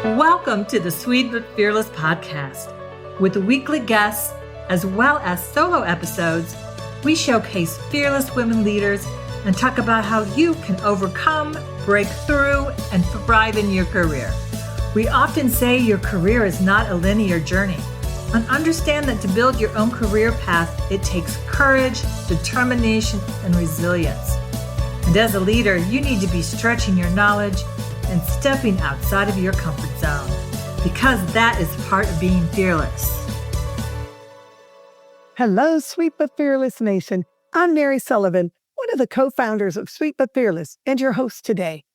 Welcome to the Sweet but Fearless podcast. With weekly guests as well as solo episodes, we showcase fearless women leaders and talk about how you can overcome, break through, and thrive in your career. We often say your career is not a linear journey, and understand that to build your own career path, it takes courage, determination, and resilience. And as a leader, you need to be stretching your knowledge and stepping outside of your comfort zone, because that is part of being fearless. Hello, Sweet But Fearless Nation. I'm Mary Sullivan, one of the co-founders of Sweet But Fearless, and your host today.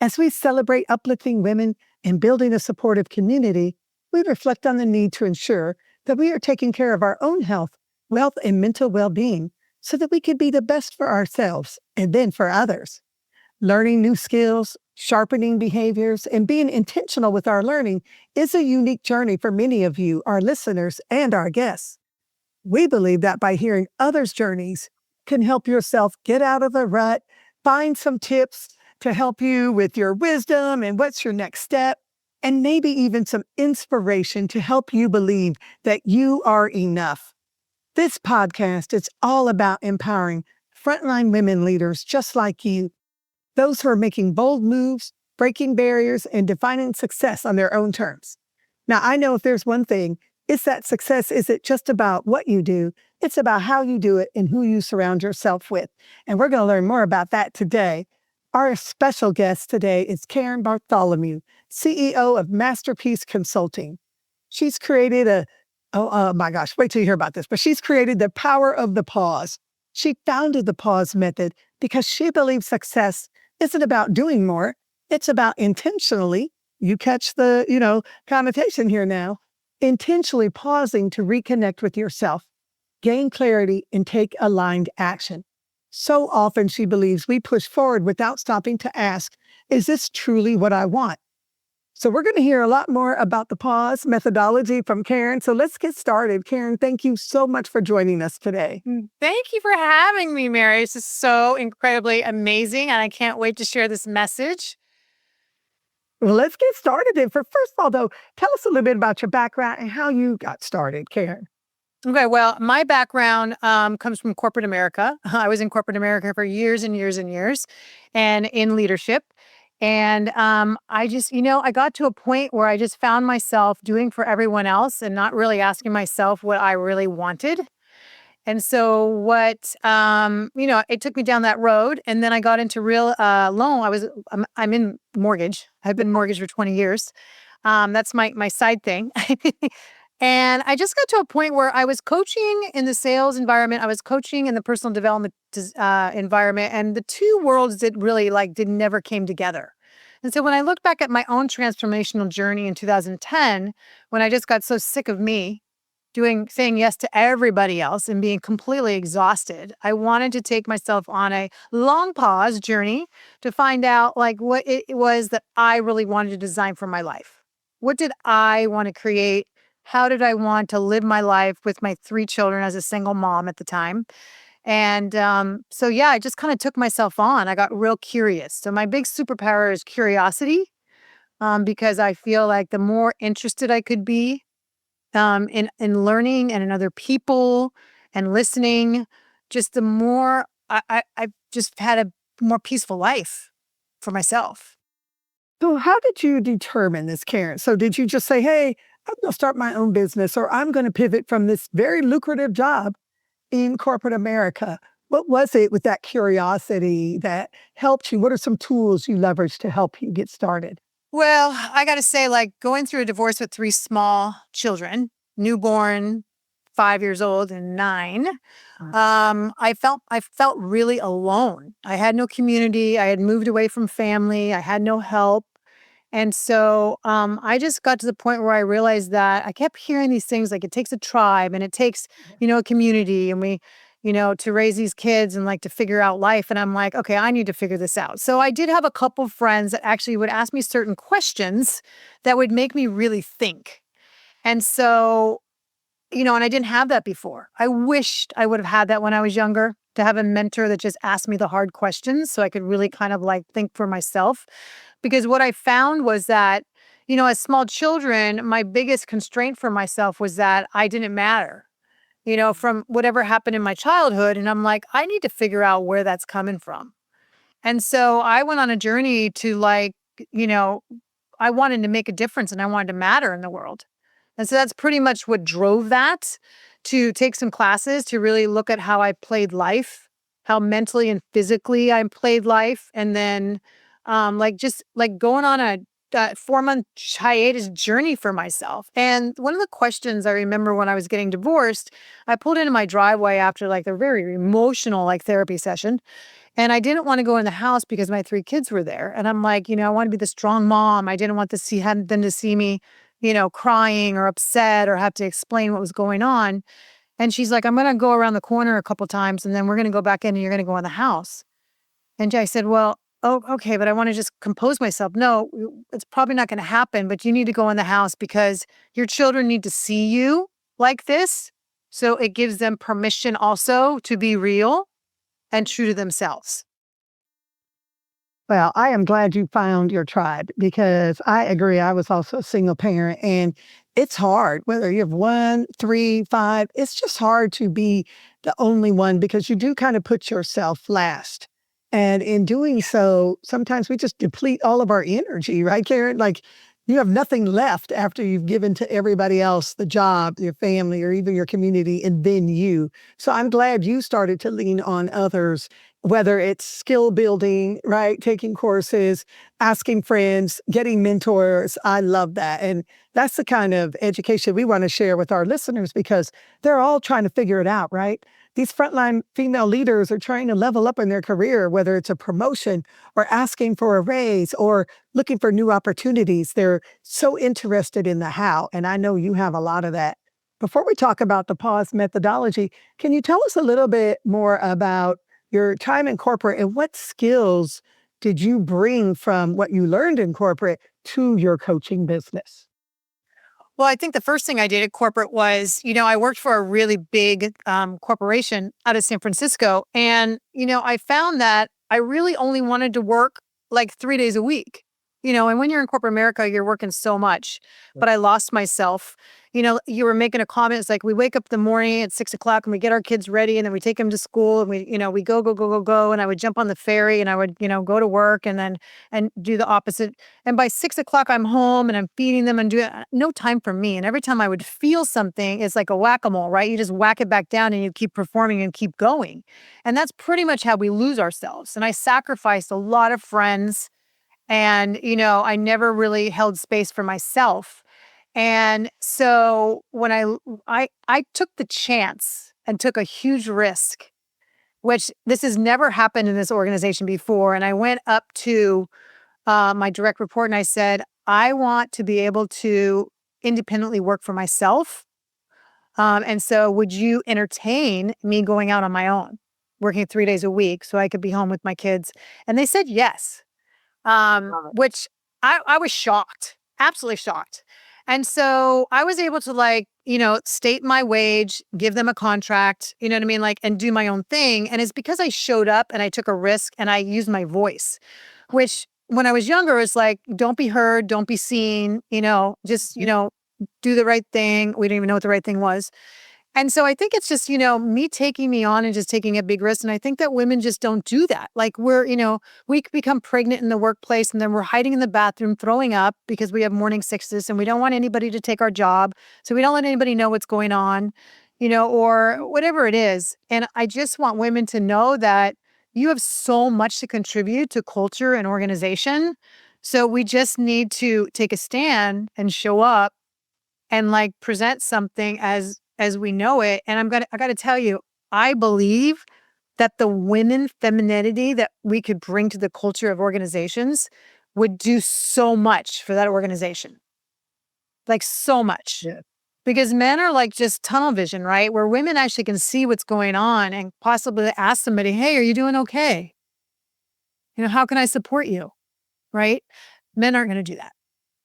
As we celebrate uplifting women and building a supportive community, we reflect on the need to ensure that we are taking care of our own health, wealth, and mental well-being so that we can be the best for ourselves and then for others. Learning new skills, sharpening behaviors, and being intentional with our learning is a unique journey for many of you, our listeners, and our guests. We believe that by hearing others' journeys can help yourself get out of a rut, find some tips to help you with your wisdom and what's your next step, and maybe even some inspiration to help you believe that you are enough. This podcast is all about empowering frontline women leaders just like you, those who are making bold moves, breaking barriers, and defining success on their own terms. Now, I know if there's one thing, it's that success isn't just about what you do, it's about how you do it and who you surround yourself with. And we're going to learn more about that today. Our special guest today is Karen Bartholomew, CEO of Masterpiece Consulting. She's created wait till you hear about this, but she's created the power of the pause. She founded the pause method because she believes success isn't about doing more. It's about intentionally, you catch the, connotation here now, intentionally pausing to reconnect with yourself, gain clarity, and take aligned action. So often she believes we push forward without stopping to ask, is this truly what I want? So we're going to hear a lot more about the pause methodology from Karen. So let's get started. Karen, thank you so much for joining us today. Thank you for having me, Mary. This is so incredibly amazing, and I can't wait to share this message. Well, let's get started then. First of all, though, tell us a little bit about your background and how you got started, Karen. Okay, well, my background comes from corporate America. I was in corporate America for years and years and years and in leadership. And I just, I got to a point where I just found myself doing for everyone else and not really asking myself what I really wanted. And so it took me down that road, and then I got into real loan. I'm in mortgage. I've been mortgaged for 20 years. That's my side thing. And I just got to a point where I was coaching in the sales environment. I was coaching in the personal development environment, and the two worlds that really never came together. And so when I look back at my own transformational journey in 2010, when I just got so sick of me saying yes to everybody else and being completely exhausted, I wanted to take myself on a long pause journey to find out what it was that I really wanted to design for my life. What did I want to create? How did I want to live my life with my 3 children as a single mom at the time? And I just kind of took myself on. I got real curious. So my big superpower is curiosity, because I feel like the more interested I could be in learning and in other people and listening, just the more I've just had a more peaceful life for myself. So how did you determine this, Karen? So did you just say, hey, I'm going to start my own business, or I'm going to pivot from this very lucrative job in corporate America? What was it with that curiosity that helped you? What are some tools you leveraged to help you get started? Well, I got to say, going through a divorce with 3 small children, newborn, 5 years old and 9, I felt really alone. I had no community. I had moved away from family. I had no help. And so I just got to the point where I realized that I kept hearing these things like it takes a tribe and it takes, a community, and we, to raise these kids and to figure out life. And I'm like, okay, I need to figure this out. So I did have a couple friends that actually would ask me certain questions that would make me really think. And so, and I didn't have that before. I wished I would have had that when I was younger, to have a mentor that just asked me the hard questions so I could really kind of think for myself. Because what I found was that, as small children, my biggest constraint for myself was that I didn't matter, from whatever happened in my childhood. And I'm like, I need to figure out where that's coming from. And so I went on a journey to you know, I wanted to make a difference and I wanted to matter in the world. And so that's pretty much what drove that, to take some classes to really look at how I played life, how mentally and physically I played life. And then just like going on a 4-month hiatus journey for myself. And one of the questions I remember when I was getting divorced, I pulled into my driveway after like a very emotional therapy session. And I didn't want to go in the house because my 3 kids were there. And I'm like, I want to be the strong mom. I didn't want them to see me, crying or upset or have to explain what was going on. And she's like, I'm going to go around the corner a couple times and then we're going to go back in and you're going to go in the house. And I said, well, oh, okay, but I want to just compose myself. No, it's probably not going to happen, but you need to go in the house because your children need to see you like this. So it gives them permission also to be real and true to themselves. Well, I am glad you found your tribe because I agree. I was also a single parent and it's hard, whether you have 1, 3, 5, it's just hard to be the only one because you do kind of put yourself last. And in doing so, sometimes we just deplete all of our energy, right, Karen? Like you have nothing left after you've given to everybody else the job, your family, or even your community, and then you. So I'm glad you started to lean on others, whether it's skill building, right? Taking courses, asking friends, getting mentors. I love that. And that's the kind of education we want to share with our listeners because they're all trying to figure it out, right? These frontline female leaders are trying to level up in their career, whether it's a promotion or asking for a raise or looking for new opportunities. They're so interested in the how. And I know you have a lot of that. Before we talk about the pause methodology, can you tell us a little bit more about your time in corporate and what skills did you bring from what you learned in corporate to your coaching business? Well, I think the first thing I did at corporate was, I worked for a really big corporation out of San Francisco. And, I found that I really only wanted to work like 3 days a week. And when you're in corporate America, you're working so much. But I lost myself. You were making a comment. It's like we wake up in the morning at 6 o'clock and we get our kids ready and then we take them to school and we go, go, go, go, go. And I would jump on the ferry and I would, go to work and do the opposite. And by 6 o'clock, I'm home and I'm feeding them and doing no time for me. And every time I would feel something, it's like a whack-a-mole, right? You just whack it back down and you keep performing and keep going. And that's pretty much how we lose ourselves. And I sacrificed a lot of friends and, I never really held space for myself. And so when I took the chance and took a huge risk, which this has never happened in this organization before. And I went up to my direct report and I said, I want to be able to independently work for myself. And so would you entertain me going out on my own, working 3 days a week so I could be home with my kids? And they said yes, which I was shocked, absolutely shocked. And so I was able to state my wage, give them a contract, you know what I mean? And do my own thing. And it's because I showed up and I took a risk and I used my voice, which when I was younger, it's like, don't be heard, don't be seen, just, do the right thing. We didn't even know what the right thing was. And so I think it's just, me taking me on and just taking a big risk. And I think that women just don't do that. Like we become pregnant in the workplace and then we're hiding in the bathroom, throwing up because we have morning sickness and we don't want anybody to take our job. So we don't let anybody know what's going on, or whatever it is. And I just want women to know that you have so much to contribute to culture and organization. So we just need to take a stand and show up and present something as we know it. And I got to tell you, I believe that the women femininity that we could bring to the culture of organizations would do so much for that organization. Like so much. Yeah. Because men are just tunnel vision, right? Where women actually can see what's going on and possibly ask somebody, hey, are you doing okay? How can I support you? Right? Men aren't going to do that.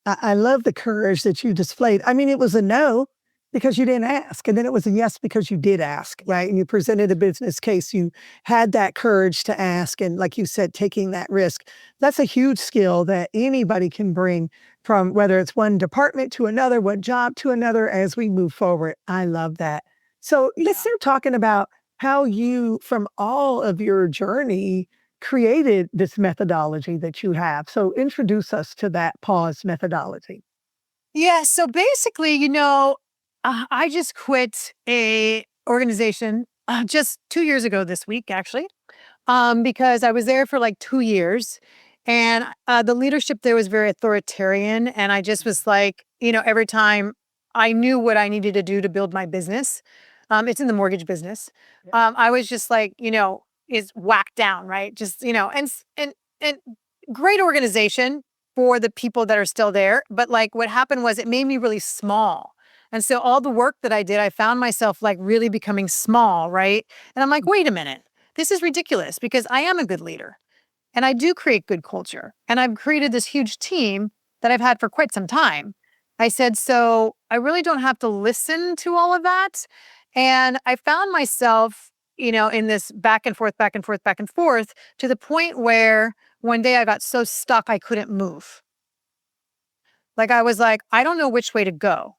I love the courage that you displayed. I mean, it was a no. because you didn't ask. And then it was a yes because you did ask, right? And you presented a business case. You had that courage to ask. And like you said, taking that risk. That's a huge skill that anybody can bring from whether it's one department to another, one job to another as we move forward. I love that. So let's start talking about how you, from all of your journey, created this methodology that you have. So introduce us to that pause methodology. Yeah. So basically, I just quit a organization just 2 years ago this week, actually, because I was there for like 2 years, and the leadership there was very authoritarian, and I just was like, every time I knew what I needed to do to build my business, it's in the mortgage business. I was just like, is whacked down, right? Just and great organization for the people that are still there. But like what happened was it made me really small. And so all the work that I did, I found myself like really becoming small, right? And I'm like, wait a minute, this is ridiculous because I am a good leader and I do create good culture. And I've created this huge team that I've had for quite some time. I said, so I really don't have to listen to all of that. And I found myself, in this back and forth, back and forth, back and forth to the point where one day I got so stuck I couldn't move. Like I was like, I don't know which way to go.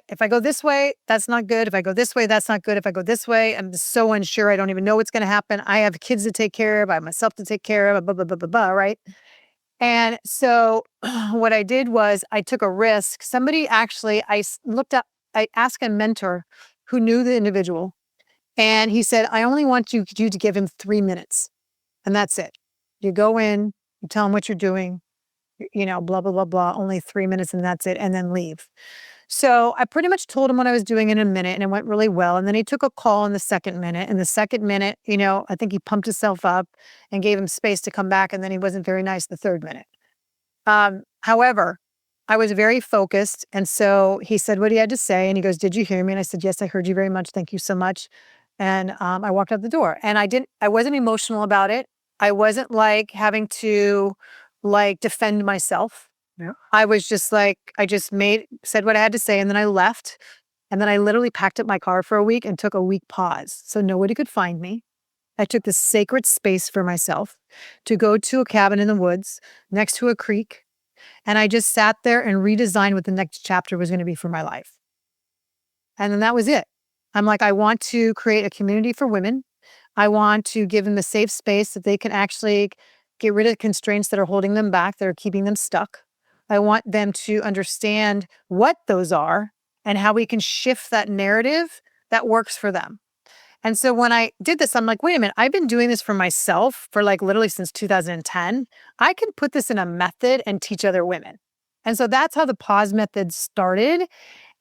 If I go this way, that's not good. If I go this way, that's not good. If I go this way, I'm just so unsure. I don't even know what's going to happen. I have kids to take care of. I have myself to take care of. Blah, blah, blah, blah, blah, right? And so what I did was I took a risk. Somebody actually, looked up, I asked a mentor who knew the individual. And he said, I only want you to give him 3 minutes. And that's it. You go in, you tell him what you're doing, blah, blah, blah, blah, only 3 minutes and that's it. And then leave. So I pretty much told him what I was doing in a minute and it went really well. And then he took a call in the second minute. And the second minute, I think he pumped himself up and gave him space to come back. And then he wasn't very nice the third minute. However, I was very focused. And so he said what he had to say. And he goes, did you hear me? And I said, yes, I heard you very much. Thank you so much. And I walked out the door and I wasn't emotional about it. I wasn't like having to like defend myself. Yeah. I was just like, said what I had to say, and then I left. And then I literally packed up my car for a week and took a week pause. So nobody could find me. I took this sacred space for myself to go to a cabin in the woods next to a creek. And I just sat there and redesigned what the next chapter was going to be for my life. And then that was it. I'm like, I want to create a community for women. I want to give them a safe space that they can actually get rid of constraints that are holding them back, that are keeping them stuck. I want them to understand what those are and how we can shift that narrative that works for them. And so when I did this, I'm like, wait a minute, I've been doing this for myself for like literally since 2010. I can put this in a method and teach other women. And so that's how the pause method started.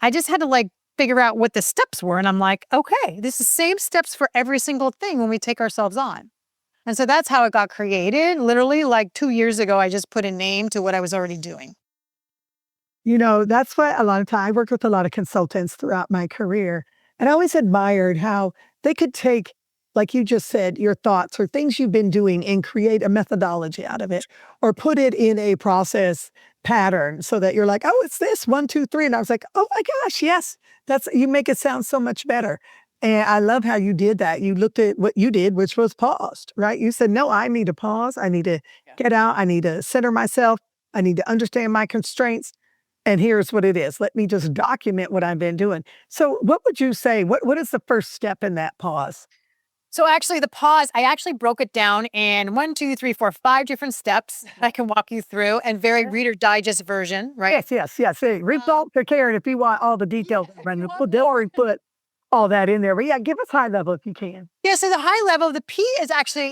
I just had to like figure out what the steps were. And I'm like, okay, this is the same steps for every single thing when we take ourselves on. And so that's how it got created. Literally like 2 years ago, I just put a name to what I was already doing. That's what a lot of time I worked with a lot of consultants throughout my career. And I always admired how they could take, like you just said, your thoughts or things you've been doing and create a methodology out of it or put it in a process pattern so that you're like, oh, it's this 1, 2, 3. And I was like, oh my gosh, yes, you make it sound so much better. And I love how you did that. You looked at what you did, which was paused, right? You said, no, I need to pause. I need to get out. I need to center myself. I need to understand my constraints. And here's what it is. Let me just document what I've been doing. So what would you say? What is the first step in that pause? So actually the pause, I actually broke it down in 1, 2, 3, 4, 5 different steps I can walk you through and very Reader Digest version, right? Yes. Hey, reach out to Karen if you want all the details. They'll already put all that in there. But yeah, give us high level if you can. Yeah, so the high level, the P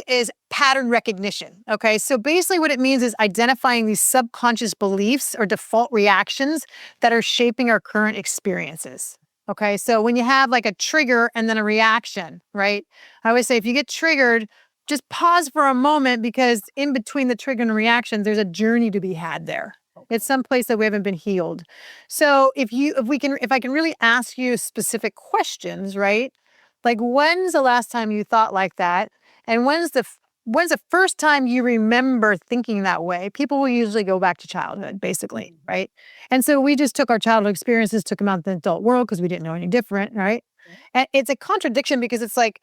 is pattern recognition. Okay, so basically what it means is identifying these subconscious beliefs or default reactions that are shaping our current experiences. Okay, so when you have like a trigger and then a reaction, right? I always say if you get triggered, just pause for a moment because in between the trigger and reaction, there's a journey to be had there. It's someplace that we haven't been healed. So if I can really ask you specific questions, right? Like when's the last time you thought like that? And when's the when's the first time you remember thinking that way? People will usually go back to childhood, basically, right? And so we just took our childhood experiences, took them out in the adult world because we didn't know any different, right? And it's a contradiction because it's like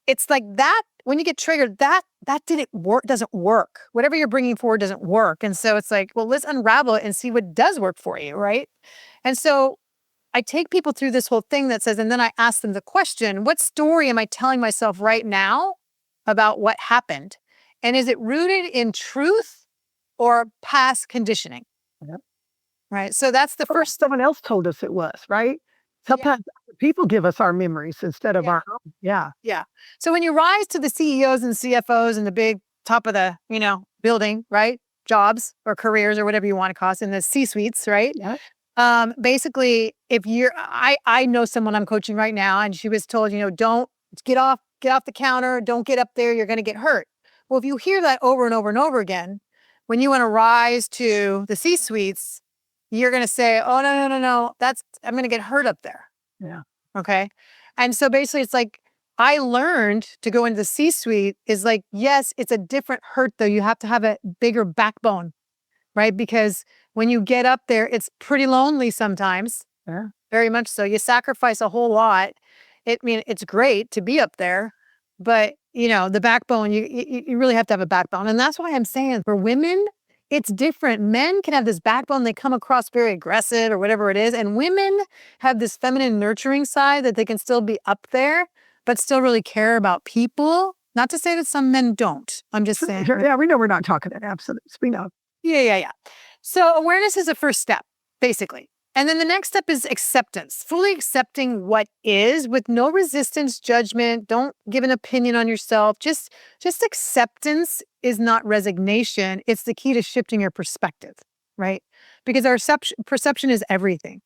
that when you get triggered, that didn't work, doesn't work. Whatever you're bringing forward doesn't work. And so it's like, well, let's unravel it and see what does work for you, right? And so I take people through this whole thing that says, and then I ask them the question, what story am I telling myself right now about what happened? And is it rooted in truth or past conditioning? Yep. Right. So that's the first. Someone else told us it was, right? Sometimes people give us our memories instead of our own. Yeah. Yeah. So when you rise to the CEOs and CFOs and the big top of the, building, right? Jobs or careers or whatever you want to call it in the C-suites, right? Yeah. Basically, if I know someone I'm coaching right now, and she was told, don't get off the counter, don't get up there, you're going to get hurt. Well, if you hear that over and over and over again, when you want to rise to the C-suites, you're going to say, oh, no, I'm going to get hurt up there. Yeah. Okay. And so basically it's like, I learned to go into the C-suite is like, yes, it's a different hurt though. You have to have a bigger backbone, right? Because when you get up there, it's pretty lonely sometimes. Yeah. Very much so. You sacrifice a whole lot. It's great to be up there, but the backbone, you really have to have a backbone. And that's why I'm saying for women, it's different. Men can have this backbone. They come across very aggressive or whatever it is. And women have this feminine nurturing side that they can still be up there, but still really care about people. Not to say that some men don't. I'm just saying. Yeah, we know we're not talking at absolutes. We know. Yeah. So awareness is a first step, basically. And then the next step is acceptance, fully accepting what is with no resistance, judgment. Don't give an opinion on yourself. Just acceptance is not resignation. It's the key to shifting your perspective, right? Because our perception is everything.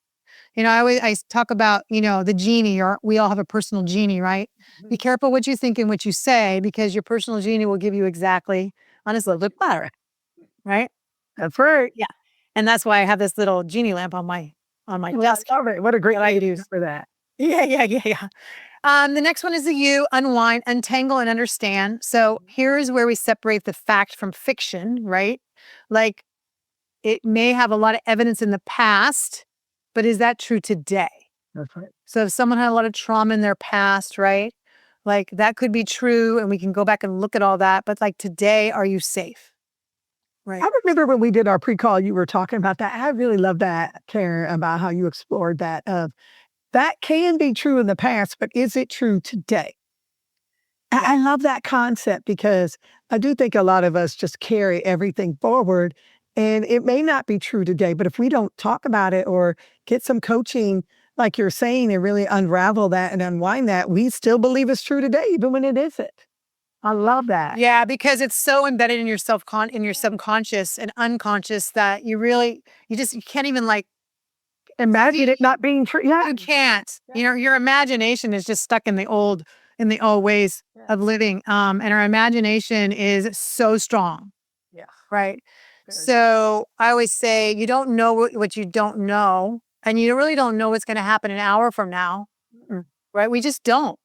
I talk about, the genie, or we all have a personal genie, right? Mm-hmm. Be careful what you think and what you say, because your personal genie will give you exactly on his little platter, right? That's right. Yeah. And that's why I have this little genie lamp on my desk. All right. What a great idea for that. Yeah. The next one is the U, unwind, untangle, and understand. So here's where we separate the fact from fiction, right? Like it may have a lot of evidence in the past, but is that true today? That's right. So if someone had a lot of trauma in their past, right? Like that could be true, and we can go back and look at all that. But like today, are you safe? Right. I remember when we did our pre-call, you were talking about that. I really love that, Karen, about how you explored that. That can be true in the past, but is it true today? Yeah. I love that concept because I do think a lot of us just carry everything forward, and it may not be true today, but if we don't talk about it or get some coaching, like you're saying, and really unravel that and unwind that, we still believe it's true today, even when it isn't. I love that. Yeah, because it's so embedded in your in your subconscious and unconscious that you can't even like imagine it not being true. Yeah. You can't. Your imagination is just stuck in the old ways of living. And our imagination is so strong. Yeah. Right. So I always say you don't know what you don't know, and you really don't know what's going to happen an hour from now. Right. We just don't.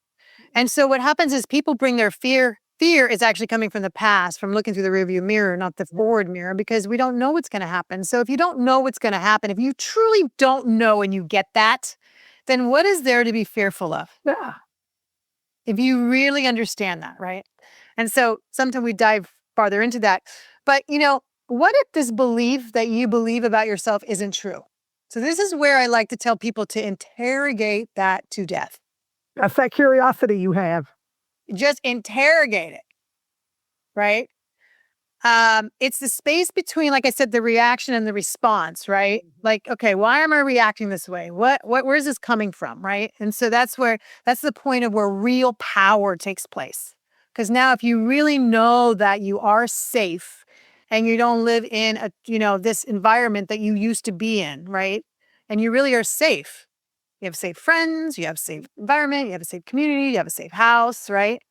And so what happens is people bring their fear. Fear is actually coming from the past, from looking through the rearview mirror, not the forward mirror, because we don't know what's going to happen. So if you don't know what's going to happen, if you truly don't know and you get that, then what is there to be fearful of? Yeah. If you really understand that, right? And so sometimes we dive farther into that. But, what if this belief that you believe about yourself isn't true? So this is where I like to tell people to interrogate that to death. That's that curiosity you have. Just interrogate it, right? It's the space between, like I said, the reaction and the response, right? Like, okay, why am I reacting this way? Where's this coming from, right? And so that's the point of where real power takes place. Because now if you really know that you are safe and you don't live in this environment that you used to be in, right? And you really are safe. You have safe friends, you have a safe environment, you have a safe community, you have a safe house, right?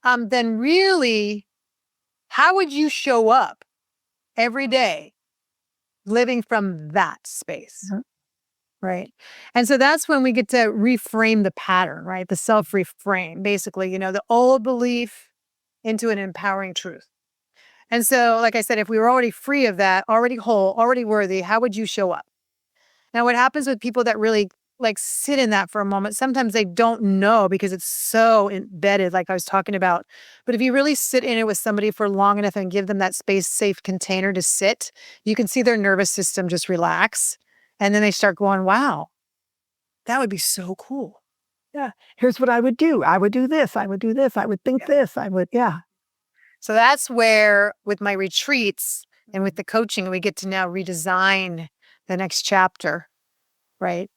Then really, how would you show up every day living from that space, right? And so that's when we get to reframe the pattern, right? The self-reframe, basically, the old belief into an empowering truth. And so, like I said, if we were already free of that, already whole, already worthy, how would you show up? Now, what happens with people that really like sit in that for a moment, sometimes they don't know because it's so embedded, like I was talking about. But if you really sit in it with somebody for long enough and give them that space, safe container to sit, you can see their nervous system just relax. And then they start going, wow, that would be so cool. Yeah. Here's what I would do. I would do this. I would do this. I would think this. I would, yeah. So that's where, with my retreats and with the coaching, we get to now redesign the next chapter, right?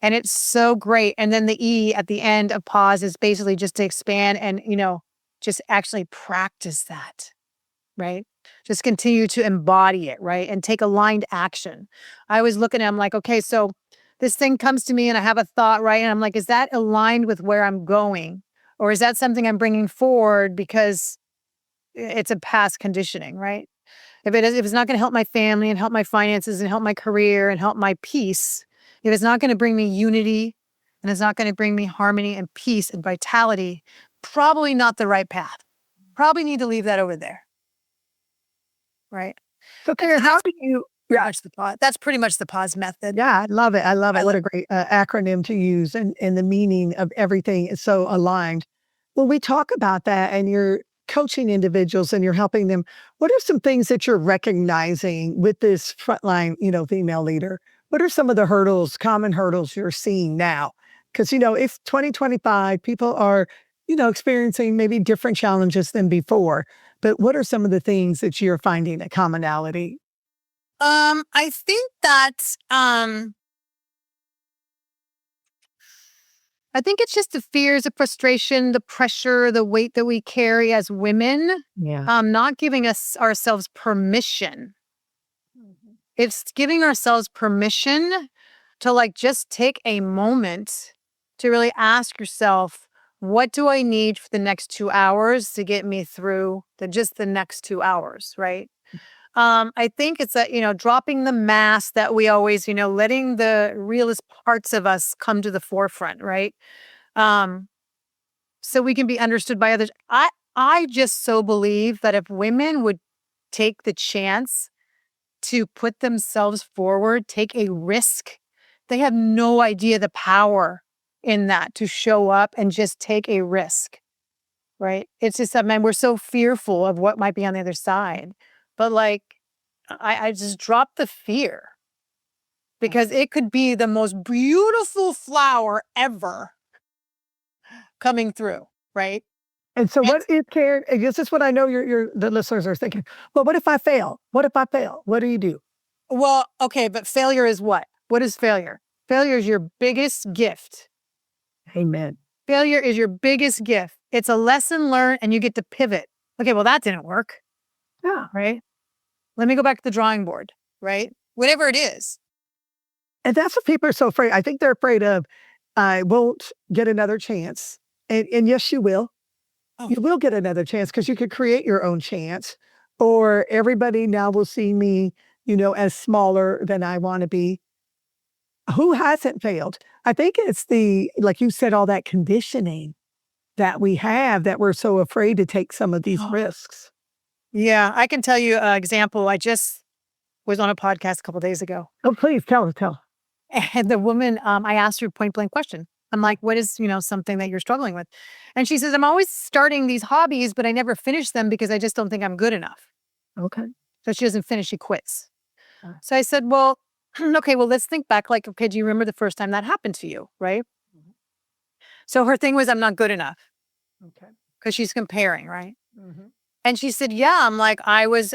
And it's so great. And then the E at the end of pause is basically just to expand and, just actually practice that, right? Just continue to embody it, right? And take aligned action. I was looking at, I'm like, okay, so this thing comes to me and I have a thought, right? And I'm like, is that aligned with where I'm going? Or is that something I'm bringing forward because it's a past conditioning, right? If it's not going to help my family and help my finances and help my career and help my peace, if it's not going to bring me unity and it's not going to bring me harmony and peace and vitality, probably not the right path. Probably need to leave that over there. Right? So, Karen, how do you? Yeah, That's pretty much the pause method. yeah, I love it. I love it. What a great acronym to use, and the meaning of everything is so aligned. When we talk about that, and you're coaching individuals and you're helping them, what are some things that you're recognizing with this frontline, female leader? What are some of the hurdles, common hurdles you're seeing now? Because if 2025 people are, experiencing maybe different challenges than before, but what are some of the things that you're finding a commonality? I think that I think it's just the fears, the frustration, the pressure, the weight that we carry as women, Yeah. not giving us ourselves permission. It's giving ourselves permission to like just take a moment to really ask yourself, what do I need for the next 2 hours to get me through the next 2 hours, right? I think it's dropping the mask that we always, letting the realest parts of us come to the forefront, right? So we can be understood by others. I just so believe that if women would take the chance to put themselves forward, take a risk, they have no idea the power in that to show up and just take a risk, right? It's just that, man, we're so fearful of what might be on the other side. But like, I just dropped the fear because it could be the most beautiful flower ever coming through, right? And so what is Karen, and this is what I know the listeners are thinking, well, what if I fail? What if I fail? What do you do? Well, okay, but failure is what? What is failure? Failure is your biggest gift. Amen. Failure is your biggest gift. It's a lesson learned and you get to pivot. Okay, well, that didn't work, Yeah. right? Let me go back to the drawing board, right? Whatever it is. And that's what people are so afraid. I think they're afraid of, I won't get another chance. And yes, you will. Oh. You will get another chance because you could create your own chance. Or everybody now will see me, as smaller than I want to be. Who hasn't failed? I think it's like you said, all that conditioning that we have that we're so afraid to take some of these risks. Yeah, I can tell you an example. I just was on a podcast a couple of days ago. Oh, please tell. And the woman, I asked her a point blank question. I'm like, what is, something that you're struggling with? And she says, I'm always starting these hobbies, but I never finish them because I just don't think I'm good enough. Okay. So she doesn't finish, she quits. So I said, well, okay, well, let's think back. Like, okay, do you remember the first time that happened to you? Right. Mm-hmm. So her thing was, I'm not good enough. Okay. Because she's comparing. Right. Mm-hmm. And she said, yeah, I'm like, I was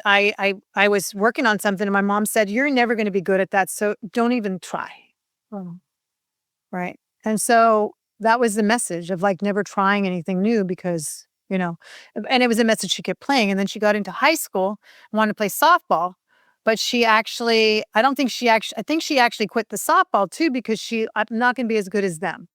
working on something and my mom said, you're never going to be good at that. So don't even try. Oh. Right. And so that was the message of like never trying anything new because, and it was a message she kept playing. And then she got into high school, wanted to play softball, but I think she actually quit the softball too because I'm not going to be as good as them.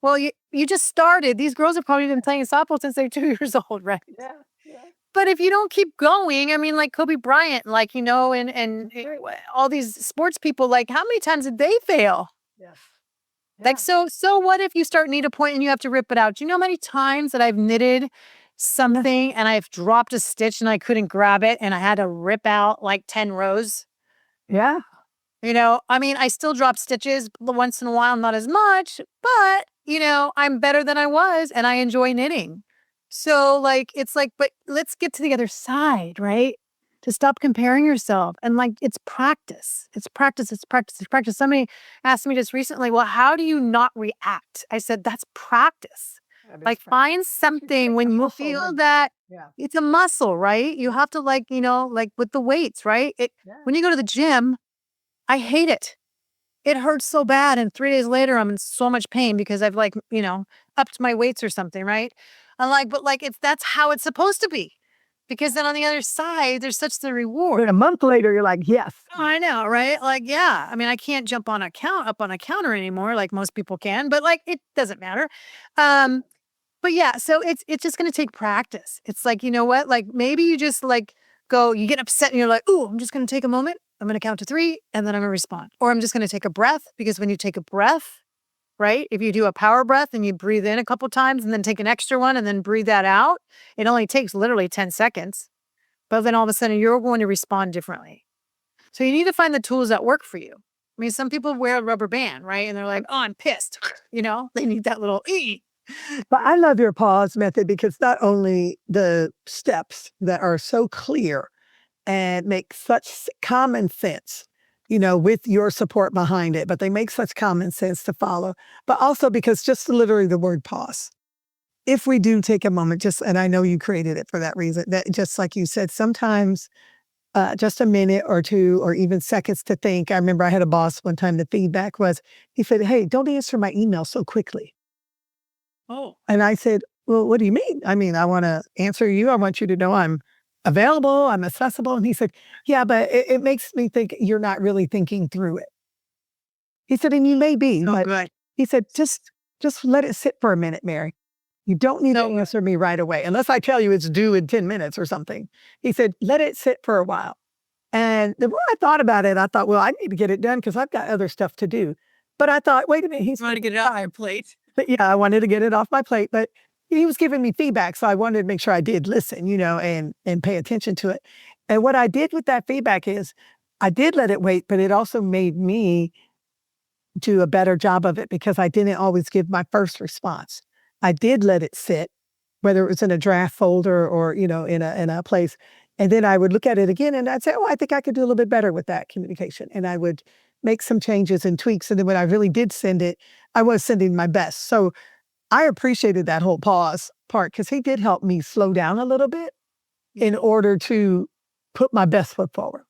Well, you just started. These girls have probably been playing softball since they're 2 years old, right? Yeah. Yeah. But if you don't keep going, I mean, like Kobe Bryant, like, and all these sports people, like how many times did they fail? Yes. Like, so what if you start needlepoint and you have to rip it out? Do you know how many times that I've knitted something and I've dropped a stitch and I couldn't grab it and I had to rip out like 10 rows. Yeah. I mean, I still drop stitches once in a while, not as much, but, I'm better than I was and I enjoy knitting. So, it's like, but let's get to the other side, right? To stop comparing yourself. And it's practice. It's practice. It's practice. It's practice. Somebody asked me just recently, well, how do you not react? I said, that's practice. Find something when you feel that it's a muscle, right? You have to with the weights, right? When you go to the gym, I hate it. It hurts so bad. And 3 days later, I'm in so much pain because I've upped my weights or something, right? But that's how it's supposed to be. Because then on the other side, there's such the reward. But a month later, you're like, yes. Oh, I know, right? Yeah. I mean, I can't jump up on a counter anymore like most people can, but it doesn't matter. But yeah, so it's just gonna take practice. It's you know what? Maybe you just go, you get upset and you're like, ooh, I'm just gonna take a moment. I'm gonna count to 3 and then I'm gonna respond. Or I'm just gonna take a breath because when you take a breath, right? If you do a power breath and you breathe in a couple times and then take an extra one and then breathe that out, it only takes literally 10 seconds. But then all of a sudden you're going to respond differently. So you need to find the tools that work for you. I mean, some people wear a rubber band, right? And they're like, oh, I'm pissed. They need that little ee. But I love your pause method because not only the steps that are so clear and make such common sense, with your support behind it, but they make such common sense to follow, but also because just literally the word pause. If we do take a moment, and I know you created it for that reason, that just like you said, sometimes just a minute or two or even seconds to think. I remember I had a boss one time, the feedback was, he said, hey, don't answer my email so quickly. Oh. And I said, well, what do you mean? I mean, I want to answer you. I want you to know I'm available, I'm accessible. And he said, yeah, but it makes me think you're not really thinking through it. He said, and you may be, but good. he said, just let it sit for a minute, Mary. You don't need to answer me right away, unless I tell you it's due in 10 minutes or something. He said, let it sit for a while. And the more I thought about it, I thought, well, I need to get it done because I've got other stuff to do. But I thought, wait a minute. You want to get it off your plate. But yeah, I wanted to get it off my plate, but he was giving me feedback. So I wanted to make sure I did listen, and pay attention to it. And what I did with that feedback is I did let it wait, but it also made me do a better job of it because I didn't always give my first response. I did let it sit, whether it was in a draft folder or, in a place. And then I would look at it again and I'd say, oh, I think I could do a little bit better with that communication. And I would make some changes and tweaks. And then when I really did send it, I was sending my best. So I appreciated that whole pause part because he did help me slow down a little bit in order to put my best foot forward.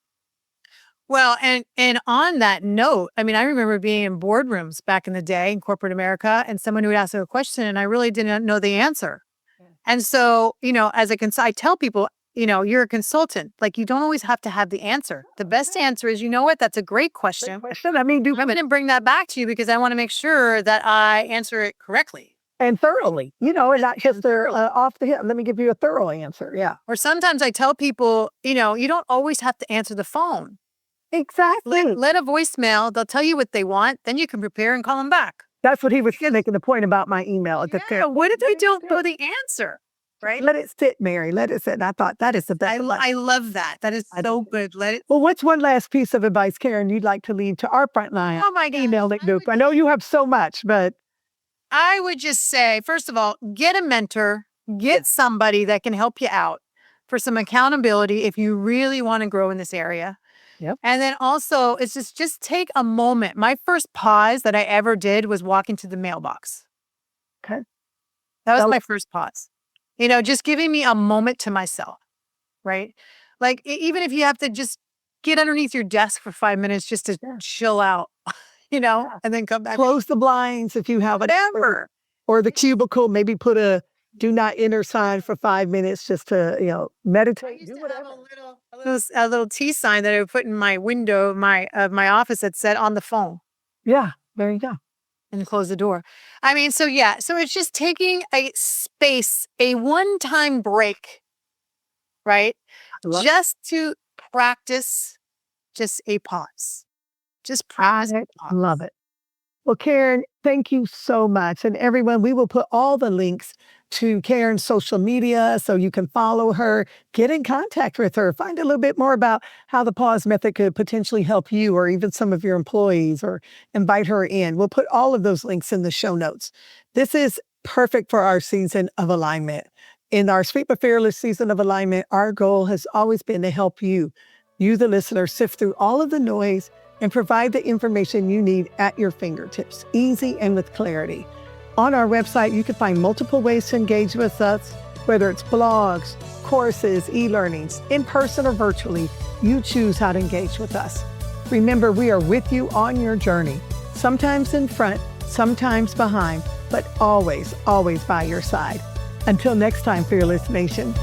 Well, and on that note, I mean, I remember being in boardrooms back in the day in corporate America and someone who would ask a question and I really didn't know the answer. Yeah. And so, as I tell people, you're a consultant. You don't always have to have the answer. The best answer is, you know what? That's a great question. I mean, I'm going to bring that back to you because I want to make sure that I answer it correctly. And thoroughly, and not just off the hip. Let me give you a thorough answer. Yeah. Or sometimes I tell people, you don't always have to answer the phone. Exactly. Let a voicemail. They'll tell you what they want. Then you can prepare and call them back. That's what he was making the point about my email. What if they don't know the answer? Right? Let it sit, Mary. Let it sit. And I thought that is the best. I love that. That is so good. Let it. Well, what's one last piece of advice, Karen, you'd like to leave to our frontline email group? I know you have so much, but I would just say, first of all, get a mentor, get somebody that can help you out for some accountability if you really want to grow in this area. Yep. And then also, it's just take a moment. My first pause that I ever did was walking to the mailbox. Okay. That was my first pause. Just giving me a moment to myself, right? Even if you have to just get underneath your desk for 5 minutes just to chill out, and then come back. Close the blinds if you have whatever. Or the cubicle, maybe put a do not enter sign for 5 minutes just to, meditate. Do whatever. A little T sign that I would put in my window of my office that said on the phone. Yeah, there you go. And close the door. I mean, so it's just taking a space, a one-time break, right? Just to practice just a pause. Just practice. Love it. Well, Karen, thank you so much. And everyone, we will put all the links to Karen's social media so you can follow her, get in contact with her, find a little bit more about how the pause method could potentially help you or even some of your employees, or invite her in. We'll put all of those links in the show notes. This is perfect for our season of alignment. In our Sweet but Fearless season of alignment, our goal has always been to help you, the listener, sift through all of the noise and provide the information you need at your fingertips, easy and with clarity. On our website, you can find multiple ways to engage with us, whether it's blogs, courses, e-learnings, in person or virtually. You choose how to engage with us. Remember, we are with you on your journey, sometimes in front, sometimes behind, but always, always by your side. Until next time, Fearless Nation.